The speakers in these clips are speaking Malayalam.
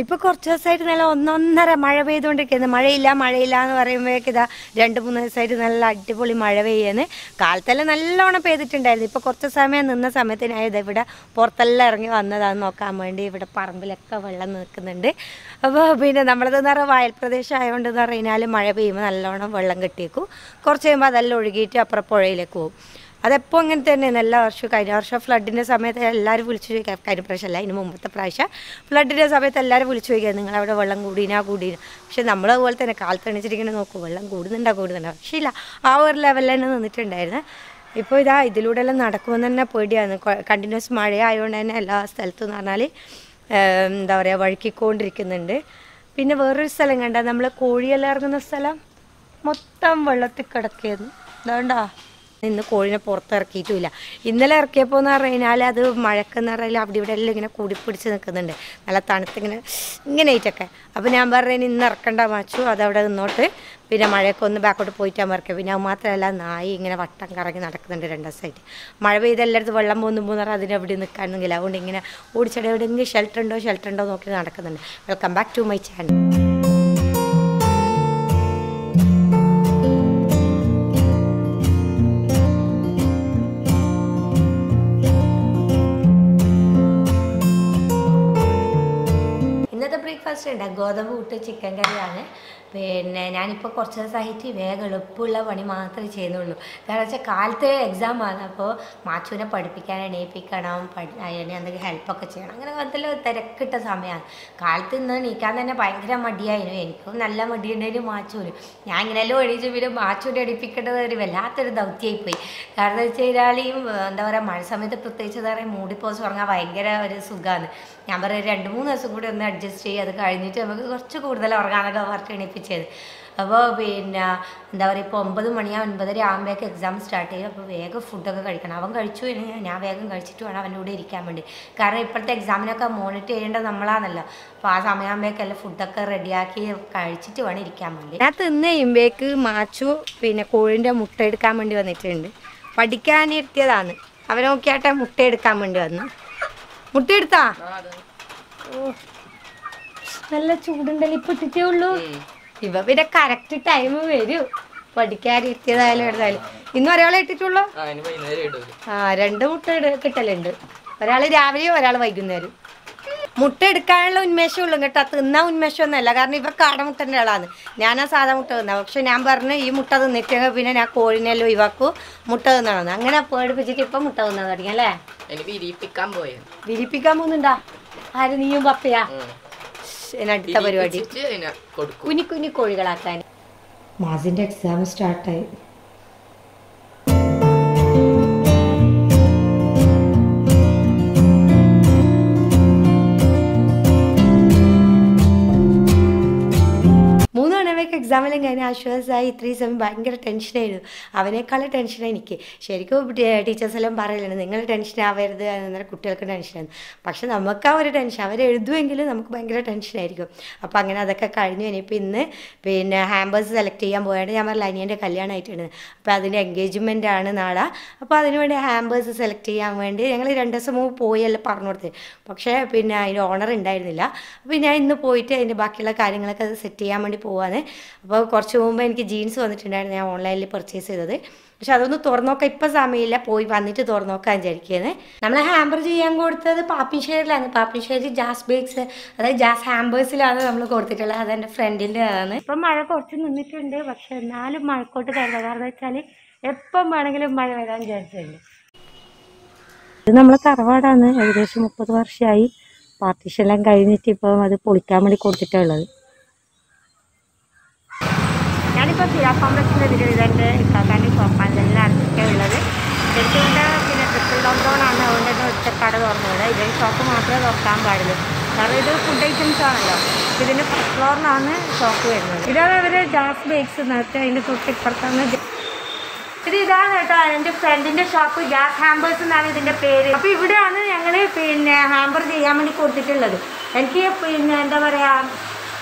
ഇപ്പൊ കുറച്ച് ദിവസമായിട്ട് നല്ല ഒന്നൊന്നര മഴ പെയ്തുകൊണ്ടിരിക്കുന്നത്. മഴയില്ല എന്ന് പറയുമ്പോഴേക്ക് ഇതാ 2-3 ദിവസമായിട്ട് നല്ല അടിപൊളി മഴ പെയ്യുന്നത്. കാലത്തെല്ലാം നല്ലോണം പെയ്തിട്ടുണ്ടായിരുന്നു. ഇപ്പൊ കുറച്ച് സമയം നിന്ന സമയത്തിനായത് ഇവിടെ പുറത്തെല്ലാം ഇറങ്ങി വന്നതാന്ന് നോക്കാൻ വേണ്ടി. ഇവിടെ പറമ്പിലൊക്കെ വെള്ളം നിൽക്കുന്നുണ്ട്. അപ്പോൾ പിന്നെ നമ്മളതെന്ന് പറഞ്ഞാൽ വയൽ പ്രദേശം ആയതുകൊണ്ട് എന്ന് പറഞ്ഞാൽ മഴ പെയ്യുമ്പോൾ നല്ലോണം വെള്ളം കെട്ടിയേക്കും. കുറച്ച് കഴിയുമ്പോൾ അതെല്ലാം ഒഴുകിയിട്ട് അപ്പുറം പുഴയിലേക്ക് പോകും. അതെപ്പോൾ അങ്ങനെ തന്നെയാണ് എല്ലാ വർഷവും. കഴിഞ്ഞ വർഷം ഫ്ലഡിൻ്റെ സമയത്ത് എല്ലാവരും വിളിച്ചു ചോദിക്കാം. കഴിഞ്ഞ പ്രാവശ്യമല്ല, അതിന് മുമ്പത്തെ പ്രാവശ്യം ഫ്ലഡിൻ്റെ സമയത്ത് എല്ലാവരും വിളിച്ചു ചോദിക്കുക നിങ്ങളവിടെ വെള്ളം കൂടീനാ. പക്ഷെ നമ്മളതുപോലെ തന്നെ കാലത്ത് എണീച്ചിരിക്കുന്നത് നോക്കും, വെള്ളം കൂടുന്നുണ്ടോ. പക്ഷേ ഇല്ല, ആ ഒരു ലെവലിൽ തന്നെ നിന്നിട്ടുണ്ടായിരുന്നു. ഇപ്പോൾ ഇതാ ഇതിലൂടെ എല്ലാം നടക്കുമെന്ന് തന്നെ പേടിയാണ്. കണ്ടിന്യൂസ് മഴ ആയതുകൊണ്ട് തന്നെ എല്ലാ സ്ഥലത്തും എന്ന് പറഞ്ഞാൽ എന്താ പറയുക വഴുക്കിക്കൊണ്ടിരിക്കുന്നുണ്ട്. പിന്നെ വേറൊരു സ്ഥലം കണ്ട നമ്മൾ കോഴിയെല്ലാം ഇറങ്ങുന്ന സ്ഥലം മൊത്തം വെള്ളത്തിൽ കിടക്കുകയായിരുന്നു. അതുകൊണ്ടാ ഇന്ന് കോഴിനെ പുറത്തിറക്കിയിട്ടുമില്ല. ഇന്നലെ ഇറക്കിയപ്പോൾ എന്ന് പറഞ്ഞു കഴിഞ്ഞാൽ അത് മഴക്കെന്ന് പറഞ്ഞാൽ അവിടെ ഇവിടെ എല്ലാം ഇങ്ങനെ കൂടിപ്പിടിച്ച് നിൽക്കുന്നുണ്ട്, നല്ല ഇങ്ങനെ ആയിട്ടൊക്കെ. അപ്പോൾ ഞാൻ പറഞ്ഞു ഇന്ന് ഇറക്കണ്ട മാച്ചു, അതവിടെ നിന്നോട്ട്, പിന്നെ മഴയൊക്കെ ഒന്ന് ബാക്കോട്ട് പോയിട്ടാൽ മറക്കുക. പിന്നെ അത് മാത്രമല്ല നായി ഇങ്ങനെ വട്ടം കറങ്ങി നടക്കുന്നുണ്ട് 2 ദിവസമായിട്ട്. മഴ പെയ്ത് എല്ലായിടത്തും വെള്ളം പോകുമ്പോൾ പറഞ്ഞാൽ അതിനെവിടെ നിൽക്കാനെന്നില്ല. അതുകൊണ്ട് ഇങ്ങനെ ഓടിച്ചടി എവിടെയെങ്കിലും ഷെൽട്ടർ ഉണ്ടോ നോക്കി നടക്കുന്നുണ്ട്. Welcome back to my channel. Breakfast ഉണ്ട്, ഗോതമ്പ് പുട്ട് ചിക്കൻ കറിയാണ്. പിന്നെ ഞാനിപ്പോൾ കുറച്ച് ദിവസമായിട്ട് വേഗം എളുപ്പമുള്ള പണി മാത്രമേ ചെയ്യുന്നുള്ളൂ. കാരണം വെച്ചാൽ കാലത്ത് എക്സാമാണ്. അപ്പോൾ മാച്ചുവിനെ പഠിപ്പിക്കാൻ എണീപ്പിക്കണം, അതിന് എന്തെങ്കിലും ഹെൽപ്പൊക്കെ ചെയ്യണം. അങ്ങനെ അതിൽ തിരക്കിട്ട സമയമാണ്. കാലത്ത് ഇന്ന് എണീക്കാൻ തന്നെ ഭയങ്കര മടിയായിരുന്നു. എനിക്കും നല്ല മടിയുണ്ടായിരുന്നു മാച്ചുവിന്. ഞാൻ ഇങ്ങനെയെല്ലാം എണീച്ചു പിന്നെ മാച്ചുവിനെ എണീപ്പിക്കേണ്ടത് ഒരു വല്ലാത്തൊരു ദൗത്യമായിപ്പോയി. കാരണം എന്ന് വെച്ച് കഴിഞ്ഞാൽ ഈ എന്താ പറയുക മഴ സമയത്ത് പ്രത്യേകിച്ച് എന്താ പറയുക മൂടിപ്പോസ് ഉറങ്ങാൻ ഭയങ്കര ഒരു സുഖമാണ്. ഞാൻ പറയും 2-3 ദിവസം കൂടി ഒന്ന് അഡ്ജസ്റ്റ് ചെയ്യുക, അത് കഴിഞ്ഞിട്ട് നമുക്ക് കുറച്ച് കൂടുതൽ ഉറങ്ങാനൊക്കെ പറഞ്ഞ് എണീപ്പിച്ചത്. അപ്പോൾ പിന്നെ എന്താ പറയുക ഇപ്പോൾ 9 മണിയാകും 9:30 ആകുമ്പോഴേക്ക് എക്സാം സ്റ്റാർട്ട് ചെയ്യും. അപ്പോൾ വേഗം ഫുഡൊക്കെ കഴിക്കണം. അവൻ കഴിച്ചു കഴിഞ്ഞാൽ ഞാൻ വേഗം കഴിച്ചിട്ട് വേണം അവൻ്റെ കൂടെ ഇരിക്കാൻ വേണ്ടി. കാരണം ഇപ്പോഴത്തെ എക്സാമിനൊക്കെ മോണിറ്റർ ചെയ്യേണ്ടത് നമ്മളാണല്ലോ. അപ്പോൾ ആ സമയമാകുമ്പോഴേക്കെല്ലാം ഫുഡൊക്കെ റെഡിയാക്കി കഴിച്ചിട്ട് വേണം ഇരിക്കാൻ വേണ്ടി. ഞാൻ തിന്ന് കഴിയുമ്പോഴേക്ക് മാച്ചു പിന്നെ കോഴിൻ്റെ മുട്ട എടുക്കാൻ വേണ്ടി വന്നിട്ടുണ്ട്. പഠിക്കാനിരുത്തിയതാണ്. അവനെ നോക്കിയാട്ടെ മുട്ട എടുക്കാൻ വേണ്ടി വന്നു. മുട്ട എടുത്താ? ഓ നല്ല ചൂടുണ്ടല്ലോ, ഇപ്പൊ ഇട്ടിട്ടേ ഉള്ളൂ. ഇവ പിന്നെ കറക്റ്റ് ടൈം വരും. പഠിക്കാനിരുത്തിയതായാലും എടുത്തായാലും. ഇന്ന് ഒരാളെ ഇട്ടിട്ടുള്ളൂ. 2 മുട്ട കിട്ടലുണ്ട്. ഒരാൾ രാവിലെയും ഒരാൾ വൈകുന്നേരം. മുട്ട എടുക്കാനുള്ള ഉന്മേഷമുള്ളൂ കേട്ടോ, തിന്നാൻ ഉന്മേഷമൊന്നുമല്ല. കാരണം ഇവ കാടമുട്ടൻ്റെ ആളാണ്, ഞാനാ സാധാ മുട്ട തിന്നാ. പക്ഷെ ഞാൻ പറഞ്ഞു ഈ മുട്ട തിന്നിട്ട് പിന്നെ ഞാൻ കോഴിനെല്ലാം ഒഴിവാക്കും, മുട്ട തിന്നണമെന്ന്. അങ്ങനെ പേടിപ്പിച്ചിട്ട് ഇപ്പം മുട്ട തിന്നാൻ തുടങ്ങി അല്ലേ. വിരിപ്പിക്കാൻ പോകുന്നുണ്ടാ? ആര്, നീയും പപ്പയാ? അടുത്ത പരിപാടി കുഞ്ഞി കോഴികളാക്കാൻ. മാസിന്റെ എക്സാം സ്റ്റാർട്ടായി. എക്സാമെല്ലാം കഴിഞ്ഞ ആശ്വാസമായി. ഇത്രയും സമയം ഭയങ്കര ടെൻഷനായിരുന്നു. അവനേക്കാളും ടെൻഷനാണ് എനിക്ക്. ശരിക്കും ടീച്ചേഴ്സെല്ലാം പറയലുണ്ട് നിങ്ങൾ ടെൻഷൻ ആവരുത്, അന്നേരം കുട്ടികൾക്ക് ടെൻഷനായിരുന്നു. പക്ഷെ നമുക്ക് ആ ഒരു ടെൻഷൻ, അവരെഴുതുമെങ്കിലും നമുക്ക് ഭയങ്കര ടെൻഷനായിരിക്കും. അപ്പോൾ അങ്ങനെ അതൊക്കെ കഴിഞ്ഞു. ഇനിയിപ്പോൾ ഇന്ന് പിന്നെ ഹാമ്പേഴ്സ് സെലക്ട് ചെയ്യാൻ പോയാണ്ട് ഞാൻ പറഞ്ഞില്ല അനിയൻ്റെ കല്യാണമായിട്ടുണ്ട്. അപ്പോൾ അതിൻ്റെ എൻഗേജ്മെൻ്റ് ആണ് നാളെ. അപ്പോൾ അതിനുവേണ്ടി ഹാമ്പേഴ്സ് സെലക്ട് ചെയ്യാൻ വേണ്ടി ഞങ്ങൾ 2 ദിവസം മുമ്പ് പോയല്ലോ പറഞ്ഞു കൊടുത്തത്. പക്ഷേ പിന്നെ അതിൻ്റെ ഓണർ ഉണ്ടായിരുന്നില്ല. അപ്പോൾ ഞാൻ ഇന്ന് പോയിട്ട് അതിൻ്റെ ബാക്കിയുള്ള കാര്യങ്ങളൊക്കെ സെറ്റ് ചെയ്യാൻ വേണ്ടി പോവാണ്. അപ്പോൾ കുറച്ച് മുമ്പ് എനിക്ക് ജീൻസ് വന്നിട്ടുണ്ടായിരുന്നു, ഞാൻ ഓൺലൈനിൽ പർച്ചേസ് ചെയ്തത്. പക്ഷെ അതൊന്ന് തുറന്നു നോക്കാൻ ഇപ്പം സമയമില്ല, പോയി വന്നിട്ട് തുറന്നു നോക്കാൻ വിചാരിക്കുന്നത്. നമ്മൾ ഹാമ്പർ ചെയ്യാൻ കൊടുത്തത് പാപ്പിശ്ശേരിയിലാണ്. പാപ്പിശ്ശേരി ജാസ് ബേക്സ്, അതായത് ജാസ് ഹാമ്പേഴ്സിലാണ് നമ്മൾ കൊടുത്തിട്ടുള്ളത്. അതെൻ്റെ ഫ്രണ്ടിൻ്റെ ആണ്. ഇപ്പം മഴ കുറച്ച് നിന്നിട്ടുണ്ട്, പക്ഷെ എന്നാലും മഴക്കോട്ട് കരുതാം. കാരണം വെച്ചാൽ എപ്പം വേണമെങ്കിലും മഴ വരാൻ വിചാരിച്ചിട്ടുണ്ട്. ഇത് നമ്മളെ തറവാടാണ്, ഏകദേശം 30 വർഷമായി. പാർട്ടീഷനെല്ലാം കഴിഞ്ഞിട്ട് ഇപ്പം അത് പൊളിക്കാൻ വേണ്ടി കൊടുത്തിട്ടുള്ളത്. ഞാനിപ്പോൾ സിയാ കോംപ്ലക്സിൻ്റെ ഇതിൻ്റെ ഇക്കാക്കാൻ്റെ ഷോപ്പാണ് എല്ലാം അടുത്തൊക്കെ ഉള്ളത്. ശരിക്കും പിന്നെ ട്രിപ്പിൾ ലോക്ക്ഡൗൺ ആണ്, അതുകൊണ്ട് തന്നെ ഒറ്റക്കട തുറന്നത്. ഇതിൻ്റെ ഷോപ്പ് മാത്രമേ തുറക്കാൻ പാടുള്ളൂ. കാരണം ഇത് ഫുഡ് ഐറ്റംസ് ആണല്ലോ. ഇതിൻ്റെ ഫസ്റ്റ് ഫ്ലോറിലാണ് ഷോപ്പ് വരുന്നത്. ഇതാണ് ഇവർ ജാസ് ബേക്സ് നേരത്തെ അതിൻ്റെ തൊട്ടിപ്പുറത്താണ്. ഇതാണ് കേട്ടോ എൻ്റെ ഫ്രണ്ടിൻ്റെ ഷോപ്പ്, ഗ്യാസ് ഹാമ്പേഴ്സ് എന്നാണ് ഇതിൻ്റെ പേര്. അപ്പോൾ ഇവിടെയാണ് ഞങ്ങൾ പിന്നെ ഹാമ്പർ ചെയ്യാൻ വേണ്ടി കൊടുത്തിട്ടുള്ളത്. എനിക്ക് പിന്നെ എന്താ പറയുക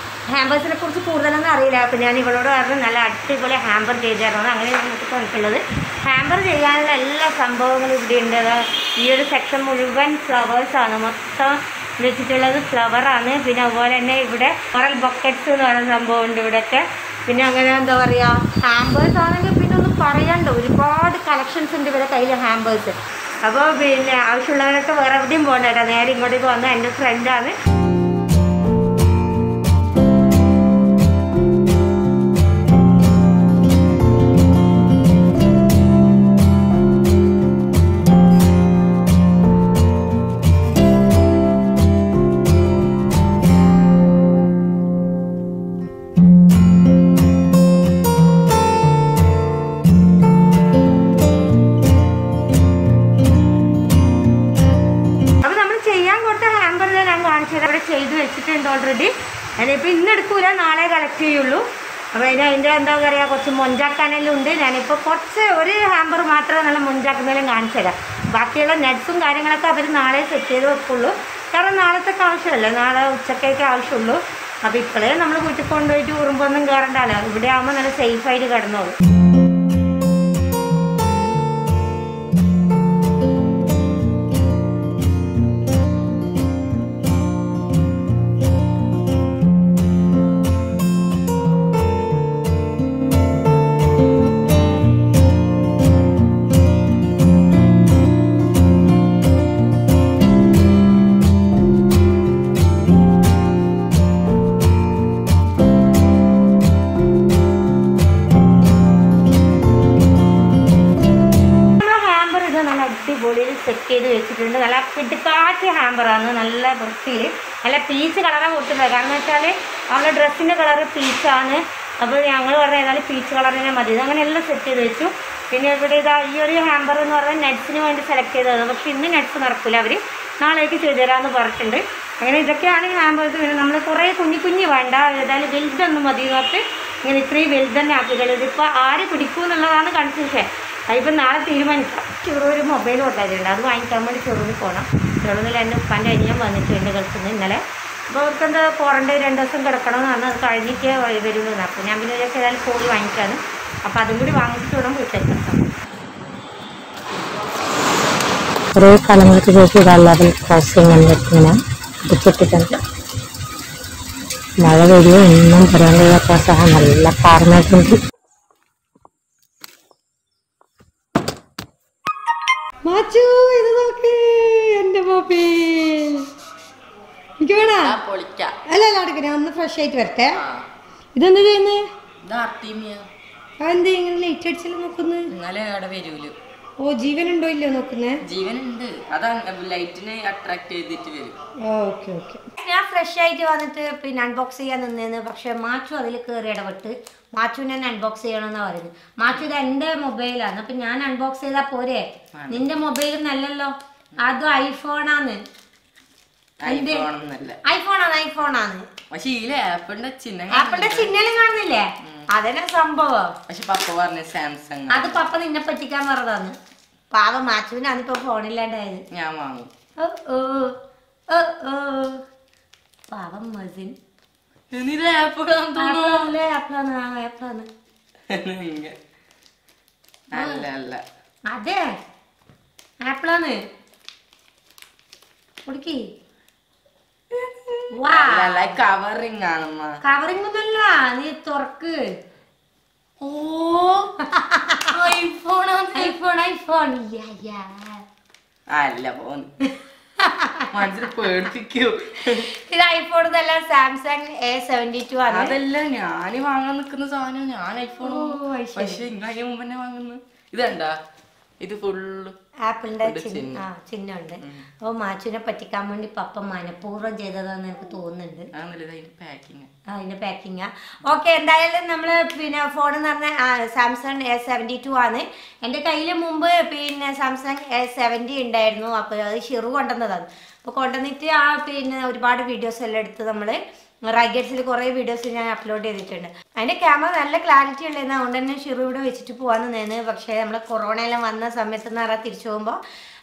ഹാമ്പേഴ്സിനെ കുറിച്ച് കൂടുതലൊന്നും അറിയില്ല. അപ്പോൾ ഞാൻ ഇവളോട് പറഞ്ഞ് നല്ല അടിപൊളി ഹാമ്പർ ചെയ്ത് തരണം. അങ്ങനെ നമുക്ക് തന്നിട്ടുള്ളത്. ഹാമ്പർ ചെയ്യാനുള്ള എല്ലാ സംഭവങ്ങളും ഇവിടെ ഉണ്ട്. ഈ ഒരു സെക്ഷൻ മുഴുവൻ ഫ്ലവേഴ്സാണ്, മൊത്തം വെച്ചിട്ടുള്ളത് ഫ്ലവറാണ്. പിന്നെ അതുപോലെ തന്നെ ഇവിടെ കോറൽ ബക്കറ്റ്സ് എന്ന് പറയുന്ന സംഭവം ഉണ്ട് ഇവിടെയൊക്കെ. പിന്നെ അങ്ങനെ എന്താ പറയുക, ഹാമ്പേഴ്സ് ആണെങ്കിൽ പിന്നെ ഒന്നും പറയണ്ട, ഒരുപാട് കളക്ഷൻസ് ഉണ്ട് ഇവരുടെ കയ്യിൽ ഹാമ്പേഴ്സ്. അപ്പോൾ പിന്നെ ആവശ്യമുള്ളവരൊക്കെ വേറെ എവിടെയും പോകണ്ട കേട്ടോ, നേരെ ഇങ്ങോട്ടേക്ക് വന്ന് എൻ്റെ ഫ്രണ്ടാണ്. ചെയ്ത് വെച്ചിട്ടുണ്ട് ഓൾറെഡി. ഞാനിപ്പോൾ ഇന്ന് എടുക്കൂല, നാളെ കളക്ട് ചെയ്യുള്ളൂ. അപ്പോൾ അതിൻ്റെ എന്താ പറയുക, കുറച്ച് മൊഞ്ചാക്കാനെല്ലാം ഉണ്ട്. ഞാനിപ്പോൾ കുറച്ച് ഒരു ഹാമ്പർ മാത്രമേ നല്ല മൊഞ്ചാക്കുന്നതിലും കാണിച്ചു തരാം. ബാക്കിയുള്ള നട്ട്സും കാര്യങ്ങളൊക്കെ അവർ നാളെ സെറ്റ് ചെയ്ത് വെക്കുള്ളൂ. കാരണം നാളത്തേക്ക് ആവശ്യമല്ല, നാളെ ഉച്ചക്കേക്ക് ആവശ്യമുള്ളൂ. അപ്പോൾ ഇപ്പോഴേ നമ്മൾ വീട്ടിൽ കൊണ്ടുപോയിട്ട് ഉറുമ്പൊന്നും കയറണ്ടല്ലോ, ഇവിടെ ആകുമ്പോൾ നല്ല സേഫായിട്ട് കിടന്നോളൂ. അടിപൊളിയിൽ സെറ്റ് ചെയ്ത് വെച്ചിട്ടുണ്ട്. നല്ല പിടിക്കാറ്റ് ഹാമ്പറാണ്, നല്ല വൃത്തിയിൽ നല്ല പീച്ച് കളറാണ് കൊടുത്തിട്ടുള്ളത്. കാരണം വെച്ചാൽ അവരുടെ ഡ്രസ്സിൻ്റെ കളറ് പീച്ചാണ്. അപ്പോൾ ഞങ്ങൾ പറഞ്ഞ ഏതായാലും പീച്ച് കളർ തന്നെ മതി. അങ്ങനെ എല്ലാം സെറ്റ് ചെയ്ത് വെച്ചു. പിന്നെ ഇവിടെ ഇതാ ഈ ഒരു ഹാമ്പർ എന്ന് പറഞ്ഞാൽ നട്ട്സിന് വേണ്ടി സെലക്ട് ചെയ്തതാണ്. പക്ഷേ ഇന്ന് നട്ട്സ് നടക്കില്ല, അവർ നാളേക്ക് ചെയ്തു തരാമെന്ന് പറഞ്ഞിട്ടുണ്ട്. അങ്ങനെ ഇതൊക്കെയാണ് ഹാമ്പേഴ്സ്. പിന്നെ നമ്മൾ കുറേ കുഞ്ഞു വേണ്ട, ഏതായാലും വലുതൊന്നും മതി എന്നൊക്കെ ഇങ്ങനെ ഇത്രയും വലുത് തന്നെ ആക്കിയിട്ടുള്ളത്. ഇതിപ്പോൾ ആര് പിടിക്കും എന്നുള്ളതാണ് കൺഫ്യൂഷൻ. അതിപ്പോൾ നാളെ തീരുമാനിക്കാം. ചെറുതൊരു മൊബൈൽ കൊടുത്തിട്ടുണ്ട്, അത് വാങ്ങിക്കാൻ വേണ്ടി ചെറുതിൽ പോകണം. ചെറുതിൽ എൻ്റെ ഉപ്പാൻ്റെ അനിയൻ വന്നിട്ടുണ്ട് ഗൾഫിൽ നിന്ന് ഇന്നലെ. അപ്പോൾ അവർക്കെന്താ ക്വാറൻറ്റൈൻ 2 ദിവസം കിടക്കണമെന്ന് പറഞ്ഞാൽ അത് കഴിഞ്ഞിട്ട് വരുള്ളൂ. അപ്പോൾ ഞാൻ പിന്നെ വിചാരിച്ചാൽ ഏതായാലും പോയി വാങ്ങിക്കാണ്. അപ്പോൾ അതും കൂടി വാങ്ങിച്ചിട്ട് വേണം വീട്ടിലേക്ക് എത്താം. കുറേ കാലങ്ങൾക്ക് ശേഷം ഇതാ ലെവൽ ക്രോസിംഗ് ഇങ്ങനെ ഇട്ടിട്ടുണ്ട്. മഴ വരുമോ ഒന്നും പറയാൻ കഴിയാത്ത നല്ല കാരണമായിട്ടുണ്ട്. മാച്ചു ഇത് നോക്ക്, എന്റെ മൊബൈൽ എനിക്ക് വേണ അല്ല നടക്ക. ഞാൻ ഒന്ന് ഫ്രഷ് ആയിട്ട് വരട്ടെ. ഇതെന്താ ചെയ്യുന്നത്? അതെന്താ ഇങ്ങനെ ലൈറ്റ് അടിച്ചല്ലോ നോക്കുന്നത്? ഓ ജീവനുണ്ടോ ഇല്ലോ നോക്കുന്നേ? ജീവനുണ്ട്, അതാണ് ലൈറ്റിനെ അട്രാക്ട് ചെയ്തിട്ട് വരും. Okay okay. ഞാൻ ഫ്രഷ് ആയിട്ട് വന്നിട്ട് പിന്നെ അൺബോക്സ് ചെയ്യാൻ നിന്നേന്ന്. പക്ഷെ മാച്ചു അതിൽ കയറി ഇടപെട്ട് മാച്ചുവിനെ അൺബോക്സ് ചെയ്യണമെന്നാ പറയുന്നത്. മാച്ചു ഇത് എൻ്റെ മൊബൈലാണ്, അപ്പൊ ഞാൻ അൺബോക്സ് ചെയ്താൽ പോരെ? നിന്റെ മൊബൈൽ നല്ലല്ലോ, അത് ഐഫോണാണ്. ഐഫോണാണ്. ആപ്പിളിന്റെ ചിഹ്നം കാണുന്നില്ലേ? അതന്നെ സംഭവം. പക്ഷെ പപ്പ പറഞ്ഞ സാംസങ്. അത് പപ്പ നിന്നെ പറ്റിക്കാൻ പറഞ്ഞതാണ്. പാവം മാച്ചുവിന് അതിപ്പോ ഫോണില്ലാണ്ടായത്. ഞാൻ വാങ്ങും. പാവം മസിൻ. അതെ ആപ്പിളാണ്. കവറിങ് ആണ്. കവറിങ് ഒന്നല്ല, നീ തുറക്ക്. ഓ ഐഫോൺ ഐഫോൺ അല്ല പോന്ന് മനസ്സിൽ പേടിപ്പിക്കൂ. ഇത് ഐഫോൺ എന്നല്ല, സാംസങ് A72 ആണ്. അതല്ല ഞാൻ വാങ്ങാൻ നിൽക്കുന്ന സാധനം. ഞാൻ ഐഫോൺ പക്ഷെ ഇങ്ങനെ മുമ്പ് തന്നെ വാങ്ങുന്നു. ഇതെന്താ ഇത് ഫുള്ള് ആപ്പിളിന്റെ ചിഹ്നമുണ്ട്. അപ്പൊ മാച്ചുവിനെ പറ്റിക്കാൻ വേണ്ടി പപ്പ മനഃപൂർവ്വം ചെയ്തതാന്ന് എനിക്ക് തോന്നുന്നുണ്ട്. അതിന്റെ പാക്കിങ്. ഓക്കെ, എന്തായാലും നമ്മള് പിന്നെ ഫോൺ എന്ന് പറഞ്ഞ സാംസങ് A72 ആണ്. എൻ്റെ കയ്യിൽ മുമ്പ് പിന്നെ സാംസങ് A70 ഉണ്ടായിരുന്നു. അപ്പോൾ അത് ഷിറു കൊണ്ടുവന്നതാണ്. അപ്പോൾ കൊണ്ടുവന്നിട്ട് പിന്നെ ഒരുപാട് വീഡിയോസ് എല്ലാം എടുത്ത് നമ്മള് റൈഗറ്റ്സിൽ കുറേ വീഡിയോസ് ഞാൻ അപ്ലോഡ് ചെയ്തിട്ടുണ്ട്. അതിൻ്റെ ക്യാമറ നല്ല ക്ലാരിറ്റി ഉള്ളതെന്ന് അതുകൊണ്ട് തന്നെ ഷിറു ഇവിടെ വെച്ചിട്ട് പോകാൻ നിന്നേന്ന്. പക്ഷേ നമ്മൾ കൊറോണ എല്ലാം വന്ന സമയത്ത് എന്ന് പറഞ്ഞാൽ തിരിച്ചു പോകുമ്പോൾ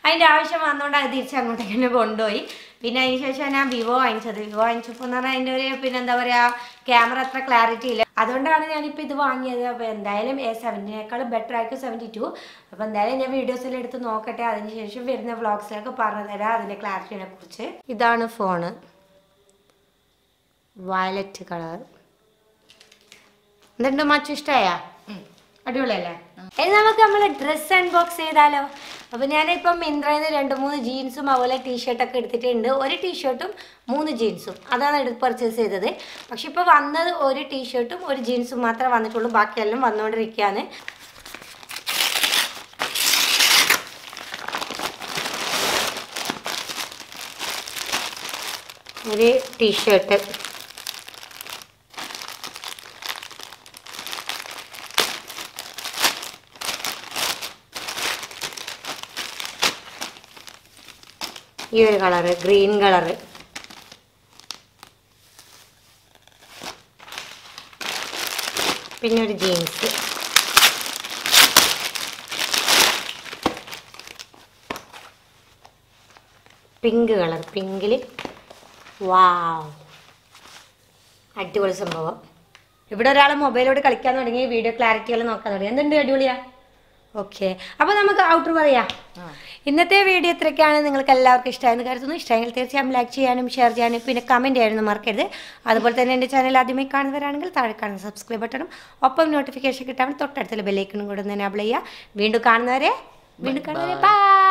അതിൻ്റെ ആവശ്യം വന്നുകൊണ്ട് അത് തിരിച്ച് അങ്ങോട്ടേക്ക് തന്നെ കൊണ്ടുപോയി. പിന്നെ അതിന് ശേഷം ഞാൻ വിവോ വാങ്ങിച്ചപ്പോൾ എന്ന് പറഞ്ഞാൽ അതിൻ്റെ ഒരു പിന്നെ എന്താ പറയുക ക്യാമറ അത്ര ക്ലാരിറ്റി ഇല്ല. അതുകൊണ്ടാണ് ഞാനിപ്പോൾ ഇത് വാങ്ങിയത്. അപ്പോൾ എന്തായാലും A70നേക്കാളും ബെറ്റർ ആയിരിക്കും 72. അപ്പോൾ എന്തായാലും ഞാൻ വീഡിയോസിൽ എടുത്ത് നോക്കട്ടെ, അതിന് ശേഷം വരുന്ന വ്ളോഗ്സിലൊക്കെ പറഞ്ഞു തരാം അതിൻ്റെ ക്ലാരിറ്റിനെ കുറിച്ച്. ഇതാണ് ഫോണ്, വയലറ്റ് കളർ. എന്തുണ്ട് മച്ചു, ഇഷ്ടമായാ? അടിപൊളിയല്ലേ? ഇനി നമുക്ക് നമ്മളെ ഡ്രസ്സ് അൺബോക്സ് ചെയ്താലോ? അപ്പോൾ ഞാനിപ്പം മിന്ത്രയിൽ നിന്ന് 2-3 ജീൻസും അതുപോലെ ടീഷർട്ടൊക്കെ എടുത്തിട്ടുണ്ട്. ഒരു ടീഷർട്ടും 3 ജീൻസും അതാണ് പർച്ചേസ് ചെയ്തത്. പക്ഷെ ഇപ്പോൾ വന്നത് ഒരു ടീഷർട്ടും ഒരു ജീൻസും മാത്രമേ വന്നിട്ടുള്ളൂ, ബാക്കിയെല്ലാം വന്നുകൊണ്ടിരിക്കുകയാണ്. ഒരു ടീഷർട്ട്, ഈ ഒരു കളറ്, ഗ്രീൻ കളറ്. പിന്നെ ഒരു ജീൻസ്, പിങ്ക് കളർ, പിങ്കിൽ വാവ് അടിപൊളി സംഭവം. ഇവിടെ ഒരാൾ മൊബൈലോട് കളിക്കാൻ തുടങ്ങി, വീഡിയോ ക്ലാരിറ്റികൾ നോക്കാൻ തുടങ്ങി. എന്തുണ്ട്, അടിപൊളിയാ? ഓക്കെ, അപ്പോൾ നമുക്ക് ഔട്ടർ പറയാം. ഇന്നത്തെ വീഡിയോ ഇത്രയൊക്കെയാണ്. നിങ്ങൾക്ക് എല്ലാവർക്കും ഇഷ്ടമായെന്ന് കരുതുന്നു. ഇഷ്ടമെങ്കിൽ തീർച്ചയായും ലൈക്ക് ചെയ്യാനും ഷെയർ ചെയ്യാനും പിന്നെ കമൻറ്റ് ചെയ്യാനൊന്നും മറക്കരുത്. അതുപോലെ തന്നെ എൻ്റെ ചാനൽ ആദ്യമായി കാണുന്നവരാണെങ്കിൽ താഴെ കാണുന്ന സബ്സ്ക്രൈബ് ബട്ടണും ഒപ്പം നോട്ടിഫിക്കേഷൻ കിട്ടാൻ തൊട്ടടുത്തുള്ള ബെല്ലൈക്കണും കൂടെ ഒന്ന് എനേബിൾ ചെയ്യുക. വീണ്ടും കാണുന്നവരെ ബൈ.